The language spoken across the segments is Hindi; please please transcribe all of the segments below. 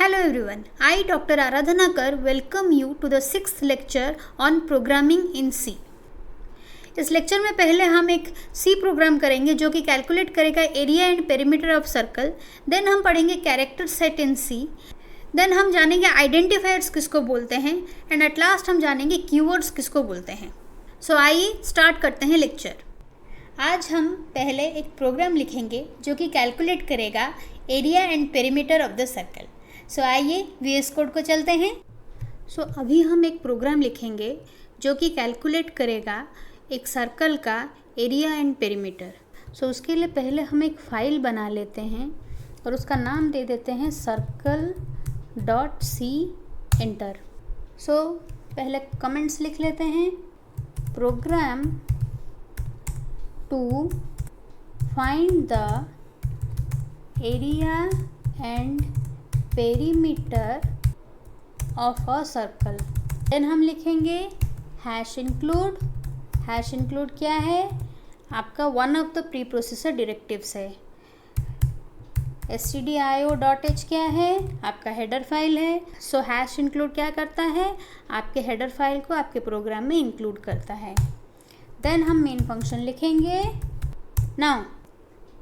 Hello everyone, I Dr. Aradhanakar welcome you to the 6th lecture on programming in C. इस लेक्चर में पहले हम एक C प्रोग्राम करेंगे जो कि कैलकुलेट करेगा area and perimeter of circle. Then हम पढ़ेंगे character set in C। Then हम जानेंगे आइडेंटिफायर्स किसको बोलते हैं एंड एट लास्ट हम जानेंगे कीवर्ड्स किसको बोलते हैं। सो आइए स्टार्ट करते हैं लेक्चर। आज हम पहले एक प्रोग्राम लिखेंगे जो कि कैलकुलेट करेगा area and perimeter of the circle. So आइए VS कोड को चलते हैं। सो अभी हम एक प्रोग्राम लिखेंगे जो कि कैलकुलेट करेगा एक सर्कल का एरिया एंड पेरीमीटर। सो उसके लिए पहले हम एक फ़ाइल बना लेते हैं और उसका नाम दे देते हैं circle.c एंटर। सो पहले कमेंट्स लिख लेते हैं। Program to find the area and perimeter of a circle. Then हम लिखेंगे हैश इंक्लूड। हैश इंक्लूड क्या है? आपका one of the preprocessor directives है। stdio.h क्या है? आपका हेडर फाइल है। सो हैश इंक्लूड क्या करता है? आपके हेडर फाइल को आपके प्रोग्राम में इंक्लूड करता है। देन हम मेन फंक्शन लिखेंगे। Now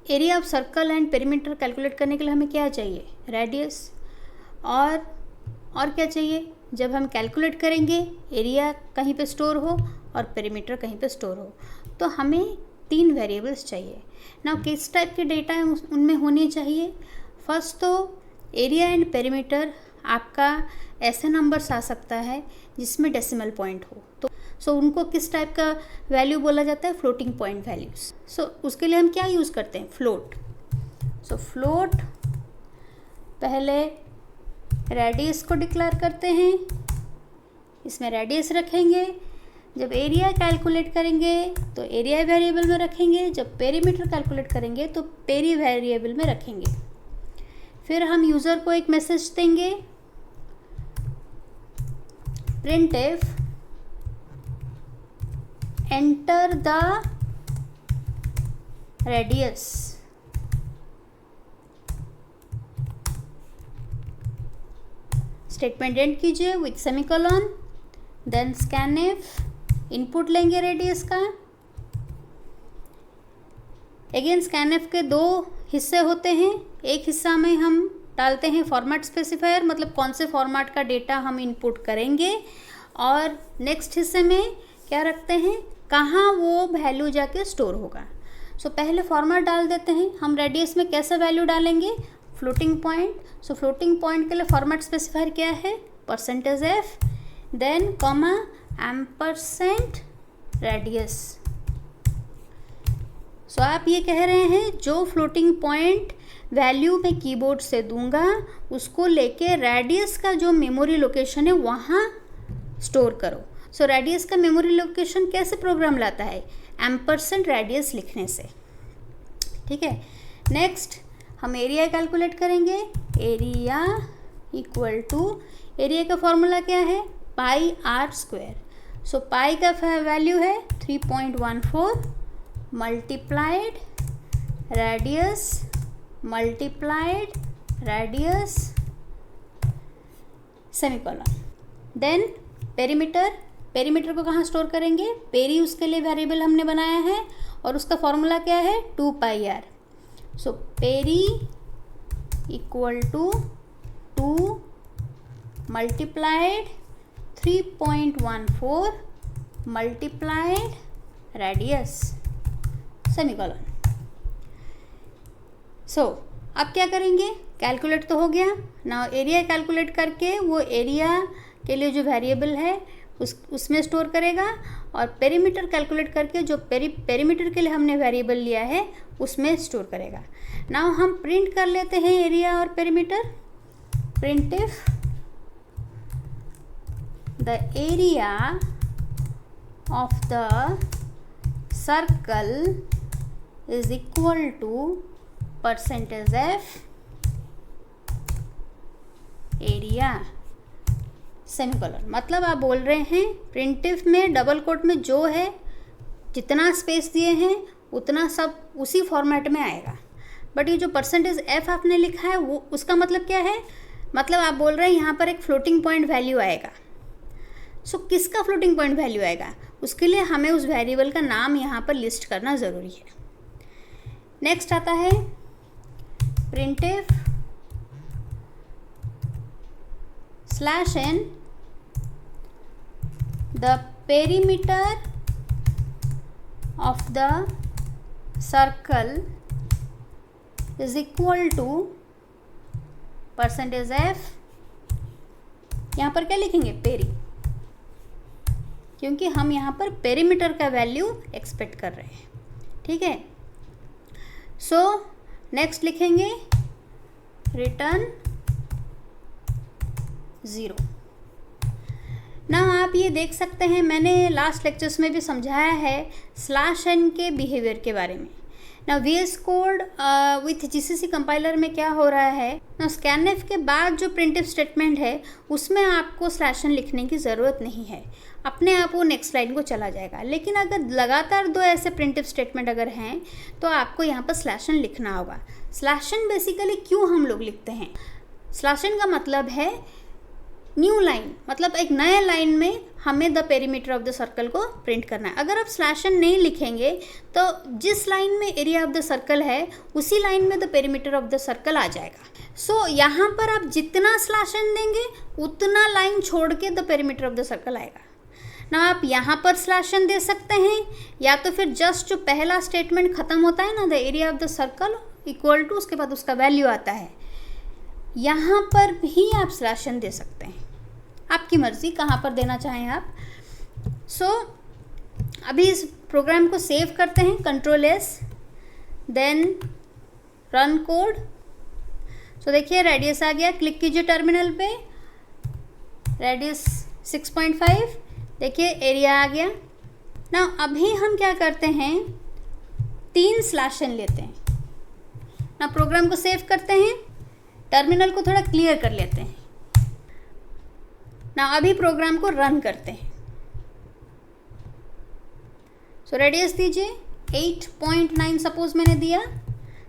area of circle and perimeter calculate करने के लिए हमें क्या चाहिए? रेडियस। और क्या चाहिए? जब हम कैलकुलेट करेंगे एरिया कहीं पे स्टोर हो और पेरीमीटर कहीं पे स्टोर हो तो हमें 3 वेरिएबल्स चाहिए ना। किस टाइप के डेटा उनमें होने चाहिए? फर्स्ट तो एरिया एंड पेरीमीटर आपका ऐसे नंबर्स आ सकता है जिसमें डेसिमल पॉइंट हो तो उनको किस टाइप का वैल्यू बोला जाता है? Floating point values. सो उसके लिए हम क्या यूज़ करते हैं? फ्लोट। सो फ्लोट पहले रेडियस को डिक्लेयर करते हैं, इसमें रेडियस रखेंगे। जब एरिया कैलकुलेट करेंगे तो एरिया वेरिएबल में रखेंगे, जब पेरीमीटर कैलकुलेट करेंगे तो पेरी वेरिएबल में रखेंगे। फिर हम यूज़र को एक मैसेज देंगे, printf enter the radius. Statement end कीजिए with semicolon. Then scanf input लेंगे रेडियस का। अगेन स्कैनएफ के 2 हिस्से होते हैं। एक हिस्सा में हम डालते हैं फॉर्मेट स्पेसिफायर, मतलब कौन से फॉर्मेट का डेटा हम इनपुट करेंगे, और नेक्स्ट हिस्से में क्या रखते हैं? कहाँ वो वैल्यू जाके स्टोर होगा। सो पहले फॉर्मेट डाल देते हैं। हम रेडियस में कैसा वैल्यू डालेंगे? Floating point. So floating point के लिए फॉर्मेट स्पेसिफायर क्या है? %f then comma ampersand radius. So आप ये कह रहे हैं जो फ्लोटिंग पॉइंट वैल्यू मैं कीबोर्ड से दूंगा उसको लेके रेडियस का जो मेमोरी लोकेशन है वहाँ स्टोर करो। सो रेडियस का मेमोरी लोकेशन कैसे प्रोग्राम लाता है? एम्परसेंट रेडियस लिखने से। ठीक है। नेक्स्ट हम एरिया कैलकुलेट करेंगे। एरिया इक्वल टू, एरिया का फॉर्मूला क्या है? पाई आर स्क्वायर। सो पाई का वैल्यू है 3.14 multiplied radius multiplied radius semicolon. Then perimeter. Perimeter को कहाँ स्टोर करेंगे? पेरी उसके लिए वेरिएबल हमने बनाया है और उसका फॉर्मूला क्या है? 2πr। So peri equal to 2 multiplied 3.14 multiplied radius semicolon. So अब क्या करेंगे? कैलकुलेट तो हो गया ना। एरिया कैलकुलेट करके वो एरिया के लिए जो वेरिएबल है उसमें स्टोर करेगा, और पेरीमीटर कैलकुलेट करके जो पेरीमीटर के लिए हमने वेरिएबल लिया है उसमें स्टोर करेगा। नाउ हम प्रिंट कर लेते हैं एरिया और perimeter. printf the area of the circle is equal to %f area semicolon. मतलब आप बोल रहे हैं प्रिंटिफ में डबल कोट में जो है जितना स्पेस दिए हैं उतना सब उसी फॉर्मेट में आएगा। बट ये जो %f आपने लिखा है वो उसका मतलब क्या है? मतलब आप बोल रहे हैं यहाँ पर एक फ्लोटिंग पॉइंट वैल्यू आएगा। सो किसका फ्लोटिंग पॉइंट वैल्यू आएगा, उसके लिए हमें उस वेरिएबल का नाम यहाँ पर लिस्ट करना ज़रूरी है। नेक्स्ट आता है printf /n the perimeter of the circle is equal to %f। यहाँ पर क्या लिखेंगे, पेरी, क्योंकि हम यहाँ पर पेरीमीटर का वैल्यू एक्सपेक्ट कर रहे हैं। ठीक है, सो नेक्स्ट लिखेंगे रिटर्न 0। ना आप ये देख सकते हैं, मैंने लास्ट लेक्चर्स में भी समझाया है /n के बिहेवियर के बारे में। ना VS code with GCC compiler में क्या हो रहा है ना, scanf के बाद जो प्रिंटिव स्टेटमेंट है उसमें आपको /n लिखने की ज़रूरत नहीं है, अपने आप वो नेक्स्ट लाइन को चला जाएगा। लेकिन अगर लगातार 2 ऐसे प्रिंटिव स्टेटमेंट अगर हैं तो आपको यहाँ पर /n लिखना होगा। /n बेसिकली क्यों हम लोग लिखते हैं, /n का मतलब है न्यू लाइन, मतलब एक नया लाइन में हमें the perimeter of the circle को प्रिंट करना है। अगर आप /n नहीं लिखेंगे तो जिस लाइन में एरिया ऑफ द सर्कल है उसी लाइन में the perimeter of the circle आ जाएगा। सो यहाँ पर आप जितना /n देंगे उतना लाइन छोड़ के the perimeter of the circle आएगा ना। आप यहाँ पर /n दे सकते हैं, या तो फिर जस्ट जो पहला स्टेटमेंट ख़त्म होता है ना, the area of the circle equal to, उसके बाद उसका वैल्यू आता है, यहाँ पर भी आप /n दे सकते हैं, आपकी मर्ज़ी कहाँ पर देना चाहें आप। सो अभी इस प्रोग्राम को सेव करते हैं, Ctrl+S, देन रन कोड। सो देखिए रेडियस आ गया, क्लिक कीजिए टर्मिनल पे, रेडियस 6.5, देखिए एरिया आ गया ना। अभी हम क्या करते हैं, 3 /n लेते हैं ना, प्रोग्राम को सेव करते हैं, टर्मिनल को थोड़ा क्लियर कर लेते हैं ना। अभी प्रोग्राम को रन करते हैं। सो रेडियस दीजिए 8.9 सपोज मैंने दिया।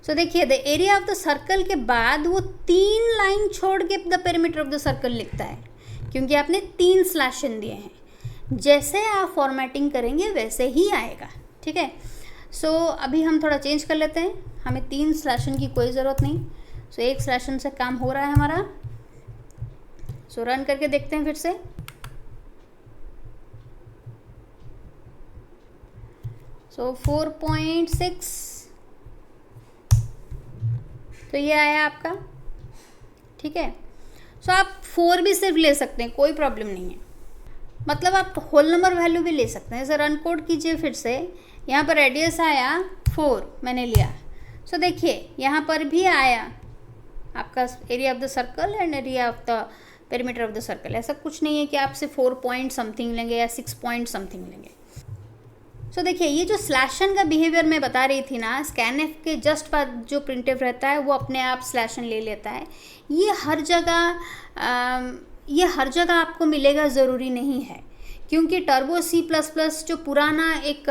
सो देखिए the area of the circle के बाद वो 3 लाइन छोड़ के the perimeter of the circle लिखता है, क्योंकि आपने 3 /n दिए हैं। जैसे आप फॉर्मेटिंग करेंगे वैसे ही आएगा। ठीक है, सो अभी हम थोड़ा चेंज कर लेते हैं, हमें 3 /n की कोई ज़रूरत नहीं। सो 1 /n से काम हो रहा है हमारा। सो रन करके देखते हैं फिर से। सो 4.6, तो ये आया आपका। ठीक है, सो आप 4 भी सिर्फ ले सकते हैं, कोई प्रॉब्लम नहीं है, मतलब आप होल नंबर वैल्यू भी ले सकते हैं। जैसे रन कोड कीजिए फिर से, यहाँ पर रेडियस आया 4 मैंने लिया। सो देखिए यहाँ पर भी आया आपका area of the circle and area of the perimeter of the circle. ऐसा कुछ नहीं है कि आप से 4 पॉइंट समथिंग लेंगे या 6 पॉइंट समथिंग लेंगे। सो देखिए ये जो /n का बिहेवियर मैं बता रही थी ना, scanf के जस्ट बाद जो प्रिंटिव रहता है वो अपने आप /n ले लेता है। ये हर जगह आपको मिलेगा ज़रूरी नहीं है, क्योंकि टर्बो C++ जो पुराना एक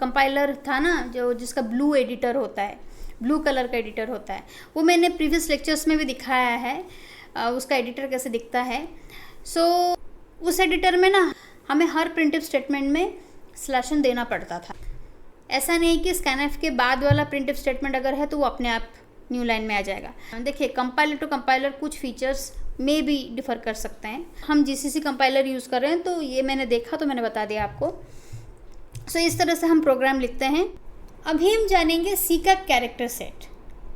कंपाइलर था ना, जो जिसका ब्लू एडिटर होता है, ब्लू कलर का एडिटर होता है, वो मैंने प्रीवियस लेक्चर्स में भी दिखाया है उसका एडिटर कैसे दिखता है। सो उस एडिटर में ना हमें हर प्रिंटिव स्टेटमेंट में /n देना पड़ता था। ऐसा नहीं कि scanf के बाद वाला प्रिंटिव स्टेटमेंट अगर है तो वो अपने आप न्यू लाइन में आ जाएगा। देखिए कंपाइलर टू कंपाइलर कुछ फीचर्स में भी डिफ़र कर सकते हैं। हम GCC कंपाइलर यूज़ कर रहे हैं तो ये मैंने देखा तो मैंने बता दिया आपको। सो इस तरह से हम प्रोग्राम लिखते हैं। अभी हम जानेंगे C का कैरेक्टर सेट।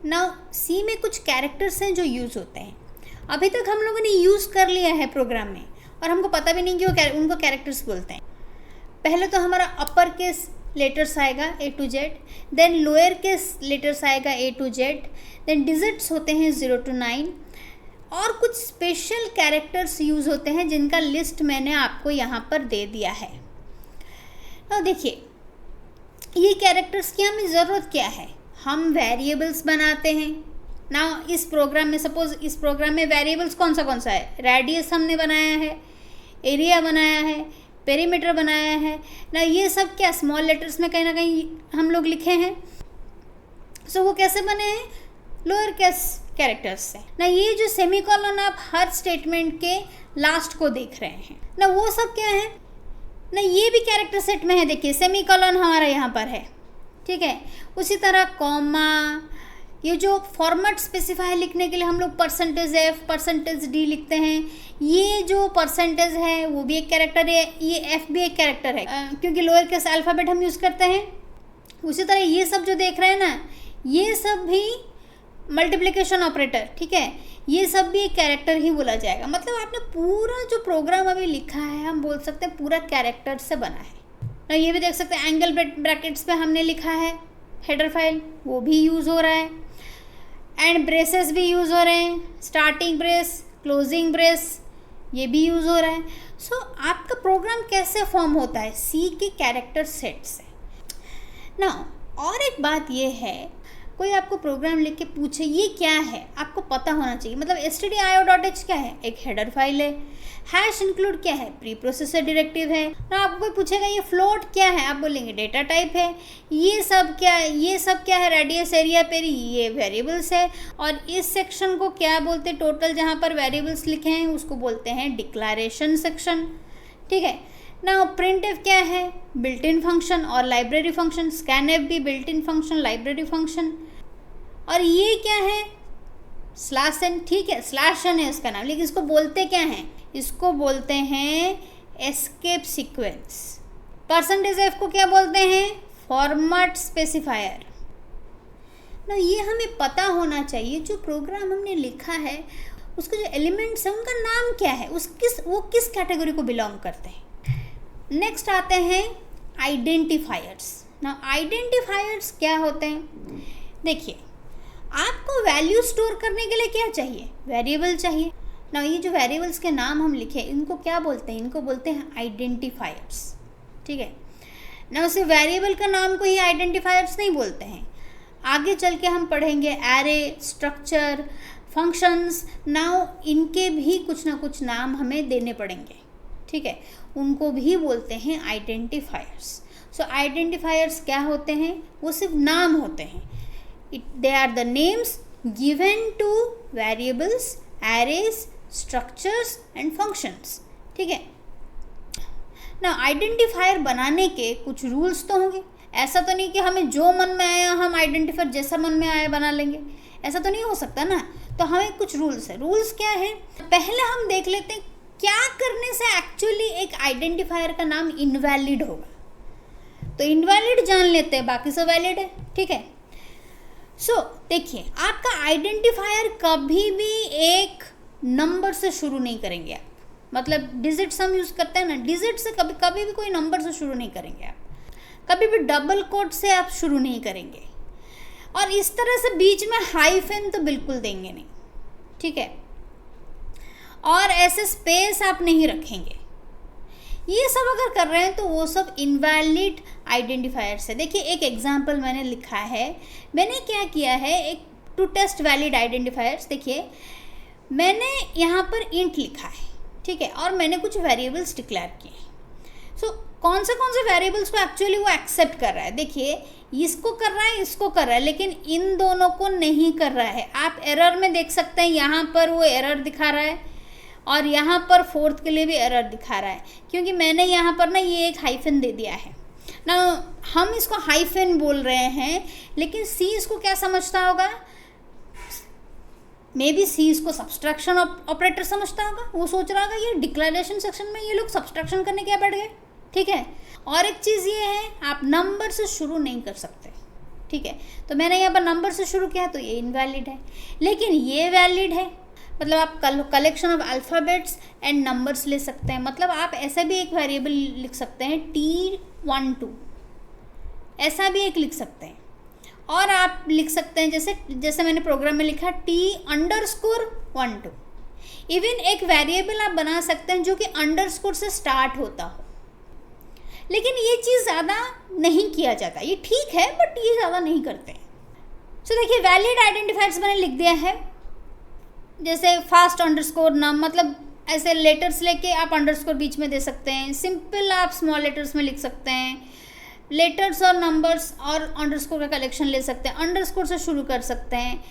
नाउ C में कुछ कैरेक्टर्स हैं जो यूज़ होते हैं, अभी तक हम लोगों ने यूज़ कर लिया है प्रोग्राम में और हमको पता भी नहीं कि वो उनको कैरेक्टर्स बोलते हैं। पहले तो हमारा अपर केस लेटर्स आएगा A to Z, then lower case letters आएगा A to Z, then digits होते हैं 0 to 9 और कुछ स्पेशल कैरेक्टर्स यूज़ होते हैं जिनका लिस्ट मैंने आपको यहाँ पर दे दिया है। अब देखिए ये कैरेक्टर्स की हमें ज़रूरत क्या है, हम वेरिएबल्स बनाते हैं ना। इस प्रोग्राम में सपोज इस प्रोग्राम में वेरिएबल्स कौन सा है, रेडियस हमने बनाया है, एरिया बनाया है, पेरीमीटर बनाया है ना। ये सब क्या स्मॉल लेटर्स में कहीं ना कहीं हम लोग लिखे हैं। सो वो कैसे बने हैं, लोअर केस कैरेक्टर्स से ना। ये जो सेमीकोलन आप हर स्टेटमेंट के लास्ट को देख रहे हैं ना, वो सब क्या है ना, ये भी कैरेक्टर सेट में है। देखिए सेमीकोलन हमारा यहाँ पर है, ठीक है। उसी तरह कॉमा, ये जो फॉर्मेट स्पेसिफाई लिखने के लिए हम लोग %f %d लिखते हैं, ये जो परसेंटेज है वो भी एक कैरेक्टर है, ये f भी एक कैरेक्टर है क्योंकि लोअर केस अल्फ़ाबेट हम यूज़ करते हैं। उसी तरह ये सब जो देख रहे हैं ना, ये सब भी मल्टीप्लिकेशन ऑपरेटर, ठीक है, ये सब भी एक कैरेक्टर ही बोला जाएगा। मतलब आपने पूरा जो प्रोग्राम अभी लिखा है, हम बोल सकते हैं पूरा कैरेक्टर से बना है ना। ये भी देख सकते हैं एंगल ब्रैकेट्स पे हमने लिखा है हेडर फाइल, वो भी यूज़ हो रहा है, एंड ब्रेसेस भी यूज़ हो रहे हैं, स्टार्टिंग ब्रेस, क्लोजिंग ब्रेस, ये भी यूज़ हो रहा है। सो आपका प्रोग्राम कैसे फॉर्म होता है, सी के कैरेक्टर सेट से ना। और एक बात ये है, कोई आपको प्रोग्राम लिख के पूछे ये क्या है, आपको पता होना चाहिए। मतलब stdio.h क्या है, एक हेडर फाइल है। हैश इंक्लूड क्या है, प्री प्रोसेसर डायरेक्टिव है ना। आपको कोई पूछेगा ये फ्लोट क्या है, आप बोलेंगे डेटा टाइप है। ये सब क्या है, रेडियस, एरिया, पेरी, ये वेरिएबल्स है। और इस सेक्शन को क्या बोलते हैं, टोटल जहाँ पर वेरिएबल्स लिखे हैं उसको बोलते हैं डिक्लेरेशन सेक्शन, ठीक है ना। printf क्या है, बिल्ट इन फंक्शन और लाइब्रेरी फंक्शन। scanf भी built in function, library function. और ये क्या है, /n, ठीक है, /n है इसका नाम, लेकिन इसको बोलते क्या हैं, इसको बोलते हैं एस्केप सीक्वेंस। %f को क्या बोलते हैं, फॉर्मेट स्पेसिफायर ना। ये हमें पता होना चाहिए, जो प्रोग्राम हमने लिखा है उसके जो एलिमेंट्स हैं उनका नाम क्या है, वो किस कैटेगरी को बिलोंग करते हैं। नेक्स्ट आते हैं आइडेंटिफायर्स ना। आइडेंटिफायर्स क्या होते हैं, देखिए आपको वैल्यू स्टोर करने के लिए क्या चाहिए, वेरिएबल चाहिए ना। ये जो वेरिएबल्स के नाम हम लिखे इनको क्या बोलते हैं, इनको बोलते हैं आइडेंटिफायर्स, ठीक है ना। उसे वेरिएबल का नाम को ही आइडेंटिफायर्स नहीं बोलते हैं। आगे चल के हम पढ़ेंगे एरे, स्ट्रक्चर, फंक्शंस, नाउ इनके भी कुछ ना कुछ नाम हमें देने पड़ेंगे, ठीक है, उनको भी बोलते हैं आइडेंटिफायर्स। सो आइडेंटिफायर्स क्या होते हैं, वो सिर्फ नाम होते हैं। They are the names given to variables, arrays, structures and functions, ठीक है ना। आइडेंटिफायर बनाने के कुछ रूल्स तो होंगे। ऐसा तो नहीं कि हमें जो मन में आया हम आइडेंटिफायर जैसा मन में आया बना लेंगे, ऐसा तो नहीं हो सकता ना। तो हमें कुछ रूल्स है। रूल्स क्या है, पहले हम देख लेते हैं क्या करने से एक्चुअली एक आइडेंटिफायर का नाम इनवैलिड होगा। तो इनवैलिड जान लेते हैं, बाकी सब वैलिड है, ठीक है। देखिए आपका आइडेंटिफायर कभी भी एक नंबर से शुरू नहीं करेंगे आप, मतलब डिजिट्स हम यूज़ करते हैं ना, डिजिट से कभी भी कोई नंबर से शुरू नहीं करेंगे आप, कभी भी डबल कोट से आप शुरू नहीं करेंगे, और इस तरह से बीच में हाइफन तो बिल्कुल देंगे नहीं, ठीक है। और ऐसे स्पेस आप नहीं रखेंगे। ये सब अगर कर रहे हैं तो वो सब इनवैलिड आइडेंटिफायर्स है। देखिए एक एग्जांपल मैंने लिखा है, मैंने क्या किया है, एक टू टेस्ट वैलिड आइडेंटिफायर्स। देखिए मैंने यहाँ पर इंट लिखा है, ठीक है, और मैंने कुछ वेरिएबल्स डिक्लेयर किए हैं। सो कौन से वेरिएबल्स को एक्चुअली वो एक्सेप्ट कर रहा है, देखिए इसको कर रहा है, इसको कर रहा है, लेकिन इन दोनों को नहीं कर रहा है। आप एरर में देख सकते हैं, यहाँ पर वो एरर दिखा रहा है और यहाँ पर फोर्थ के लिए भी एरर दिखा रहा है, क्योंकि मैंने यहाँ पर ना ये एक हाइफन दे दिया है ना। हम इसको हाइफन बोल रहे हैं, लेकिन सी इसको क्या समझता होगा, मे बी सी इसको सब्सट्रैक्शन ऑपरेटर समझता होगा। वो सोच रहा होगा ये डिक्लेरेशन सेक्शन में ये लोग सब्सट्रैक्शन करने क्या बैठ गए, ठीक है। और एक चीज़ ये है, आप नंबर से शुरू नहीं कर सकते, ठीक है। तो मैंने यहाँ पर नंबर से शुरू किया तो ये इनवैलिड है, लेकिन ये वैलिड है। मतलब आप collection of alphabets and numbers ले सकते हैं। मतलब आप ऐसा भी एक वेरिएबल लिख सकते हैं T12, ऐसा भी एक लिख सकते हैं। और आप लिख सकते हैं जैसे मैंने प्रोग्राम में लिखा T_12। इवन एक वेरिएबल आप बना सकते हैं जो कि अंडरस्कोर से स्टार्ट होता हो, लेकिन ये चीज़ ज़्यादा नहीं किया जाता। ये ठीक है बट ये ज़्यादा नहीं करते हैं। सो देखिए वैलिड आइडेंटिफायर्स मैंने लिख दिया है, जैसे फास्ट अंडरस्कोर नम, मतलब ऐसे लेटर्स लेके आप अंडरस्कोर बीच में दे सकते हैं। सिंपल आप स्मॉल लेटर्स में लिख सकते हैं। लेटर्स और नंबर्स और अंडरस्कोर का कलेक्शन ले सकते हैं, अंडरस्कोर से शुरू कर सकते हैं।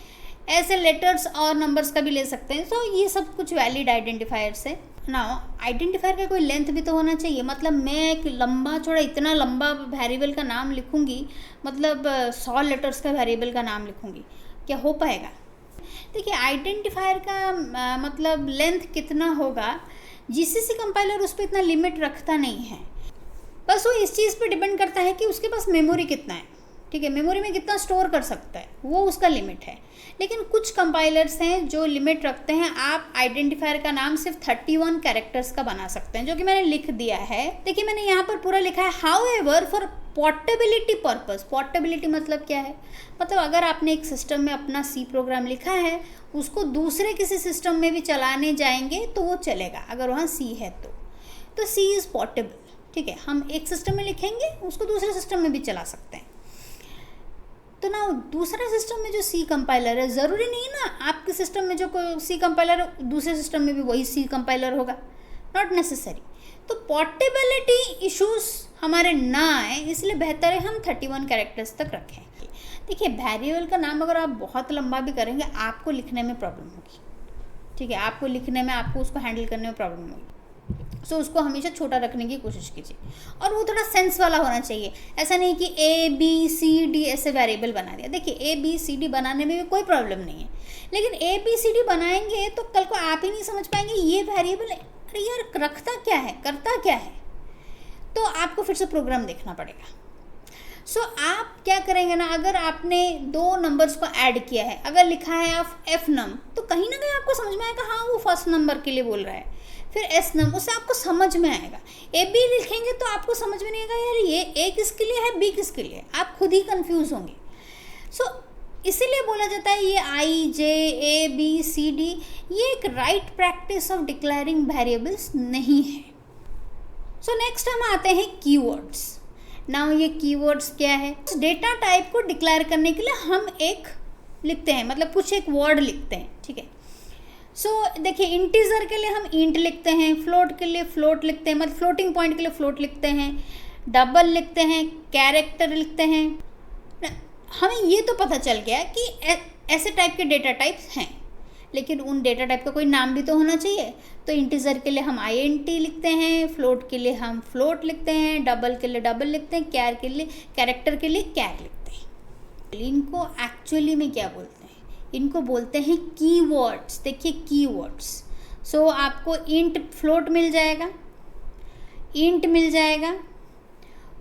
ऐसे लेटर्स और नंबर्स का भी ले सकते हैं। सो ये सब कुछ वैलिड आइडेंटिफायर्स है ना। आइडेंटिफायर का कोई लेंथ भी तो होना चाहिए। मतलब मैं एक लंबा चौड़ा इतना लंबा वेरिएबल का नाम लिखूंगी, मतलब 100 लेटर्स का वेरिएबल का नाम लिखूंगी, क्या हो पाएगा? देखिए आइडेंटिफायर का मतलब लेंथ कितना होगा, जीसीसी कंपाइलर उस पर इतना लिमिट रखता नहीं है। बस वो इस चीज़ पे डिपेंड करता है कि उसके पास मेमोरी कितना है, ठीक है, मेमोरी में कितना स्टोर कर सकता है, वो उसका लिमिट है। लेकिन कुछ कंपाइलर्स हैं जो लिमिट रखते हैं, आप आइडेंटिफायर का नाम सिर्फ 31 कैरेक्टर्स का बना सकते हैं, जो कि मैंने लिख दिया है। देखिए मैंने यहाँ पर पूरा लिखा है, however for portability purpose. Portability मतलब क्या है? मतलब अगर आपने एक सिस्टम में अपना सी प्रोग्राम लिखा है, उसको दूसरे किसी सिस्टम में भी चलाने जाएंगे तो वो चलेगा, अगर वहाँ सी है तो सी इज़ पोर्टेबल, ठीक है। हम एक सिस्टम में लिखेंगे, उसको दूसरे सिस्टम में भी चला सकते हैं। तो ना दूसरा सिस्टम में जो सी कंपाइलर है, ज़रूरी नहीं ना आपके सिस्टम में जो कोई सी कंपाइलर है दूसरे सिस्टम में भी वही सी कंपाइलर होगा, नॉट नेसेसरी। तो पोर्टेबिलिटी इश्यूज हमारे ना आए, इसलिए बेहतर है हम 31 कैरेक्टर्स तक रखें। देखिए वेरिएबल का नाम अगर आप बहुत लंबा भी करेंगे, आपको लिखने में प्रॉब्लम होगी, ठीक है, आपको लिखने में, आपको उसको हैंडल करने में प्रॉब्लम होगी। सो उसको हमेशा छोटा रखने की कोशिश कीजिए, और वो थोड़ा सेंस वाला होना चाहिए। ऐसा नहीं कि ए बी सी डी ऐसे वेरिएबल बना दिया। देखिए ए बी सी डी बनाने में भी कोई प्रॉब्लम नहीं है, लेकिन ए बी सी डी बनाएंगे तो कल को आप ही नहीं समझ पाएंगे ये वेरिएबल अरे यार रखता क्या है, करता क्या है, तो आपको फिर से प्रोग्राम देखना पड़ेगा। सो आप क्या करेंगे ना, अगर आपने 2 नंबर्स को ऐड किया है, अगर लिखा है एफ नम, तो कहीं ना कहीं आपको समझ में आएगा हाँ वो फर्स्ट नंबर के लिए बोल रहा है। फिर एस नम, उससे आपको समझ में आएगा। ए बी लिखेंगे तो आपको समझ में नहीं आएगा यार ये ए किसके लिए है, बी किसके लिए, आप खुद ही कंफ्यूज होंगे। सो इसीलिए बोला जाता है ये आई जे ए बी सी डी ये एक right practice of declaring variables नहीं है। सो नेक्स्ट हम आते हैं कीवर्ड्स। नाउ ये कीवर्ड्स क्या है? डेटा टाइप को डिक्लेयर करने के लिए हम एक लिखते हैं, मतलब कुछ एक वर्ड लिखते हैं, ठीक है। सो देखिए इंटीजर के लिए हम इंट लिखते हैं, फ्लोट के लिए फ्लोट लिखते हैं, मतलब फ्लोटिंग पॉइंट के लिए फ्लोट लिखते हैं, डबल लिखते हैं, कैरेक्टर लिखते हैं। हमें ये तो पता चल गया कि ऐसे टाइप के डेटा टाइप्स हैं, लेकिन उन डेटा टाइप का कोई नाम भी तो होना चाहिए। तो इंटीजर के लिए हम INT लिखते हैं, फ्लोट के लिए हम फ्लोट लिखते हैं, डबल के लिए डबल लिखते हैं, कैरेक्टर के लिए कैर लिखते हैं। इनको एक्चुअली में क्या बोलते हैं? इनको बोलते हैं कीवर्ड्स। देखिए कीवर्ड्स, सो आपको इंट फ्लोट मिल जाएगा, इंट मिल जाएगा,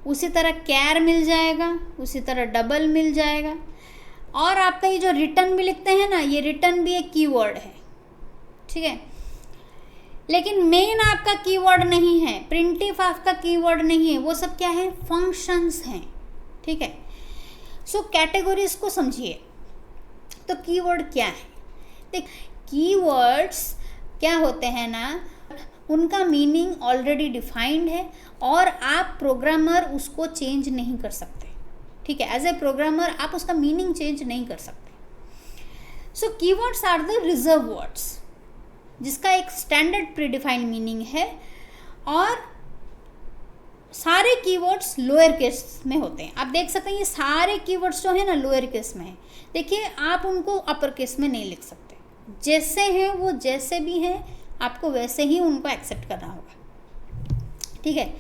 उसी तरह कैर मिल जाएगा, उसी तरह डबल मिल जाएगा, और आपका ये जो रिटर्न भी लिखते हैं ना, ये रिटर्न भी एक कीवर्ड है, ठीक है। लेकिन मेन आपका कीवर्ड नहीं है, प्रिंटिफ आपका कीवर्ड नहीं है, वो सब क्या है? फंक्शंस हैं, ठीक है। सो कैटेगरीज को समझिए। तो कीवर्ड क्या है? देख कीवर्ड्स क्या होते हैं ना, उनका मीनिंग ऑलरेडी डिफाइंड है और आप प्रोग्रामर उसको चेंज नहीं कर सकते, ठीक है। एज ए प्रोग्रामर आप उसका मीनिंग चेंज नहीं कर सकते। So keywords are the reserve words, जिसका एक स्टैंडर्ड प्रीडिफाइंड मीनिंग है, और सारे कीवर्ड्स लोअर केस में होते हैं। आप देख सकते हैं ये सारे कीवर्ड्स जो है ना लोअर केस में है। देखिए आप उनको अपर केस में नहीं लिख सकते, जैसे हैं वो जैसे भी हैं आपको वैसे ही उनको एक्सेप्ट करना होगा, ठीक है।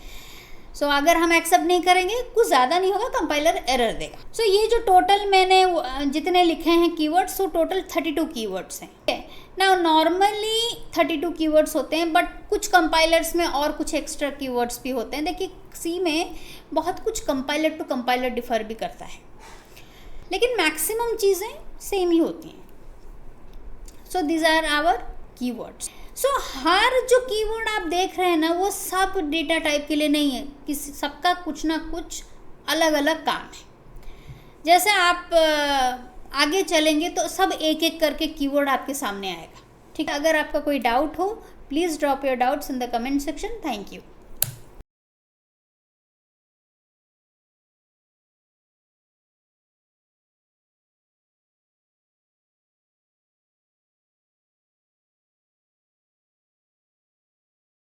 सो अगर हम एक्सेप्ट नहीं करेंगे कुछ ज़्यादा नहीं होगा, कंपाइलर एरर देगा। सो ये जो टोटल मैंने जितने लिखे हैं कीवर्ड्स, वो टोटल 32 कीवर्ड्स हैं। ना नॉर्मली 32 कीवर्ड्स होते हैं, बट कुछ कंपाइलर्स में और कुछ एक्स्ट्रा कीवर्ड्स भी होते हैं। देखिए सी में बहुत कुछ कंपाइलर टू कंपाइलर डिफर भी करता है, लेकिन मैक्सिमम चीज़ें सेम ही होती हैं। So these are our keywords. So हर जो कीवर्ड आप देख रहे हैं ना, वो सब डेटा टाइप के लिए नहीं है, किसी सबका कुछ ना कुछ अलग अलग काम है। जैसे आप आगे चलेंगे तो सब एक एक करके कीवर्ड आपके सामने आएगा, ठीक है। अगर आपका कोई डाउट हो, please drop your doubts in the comment section. Thank you.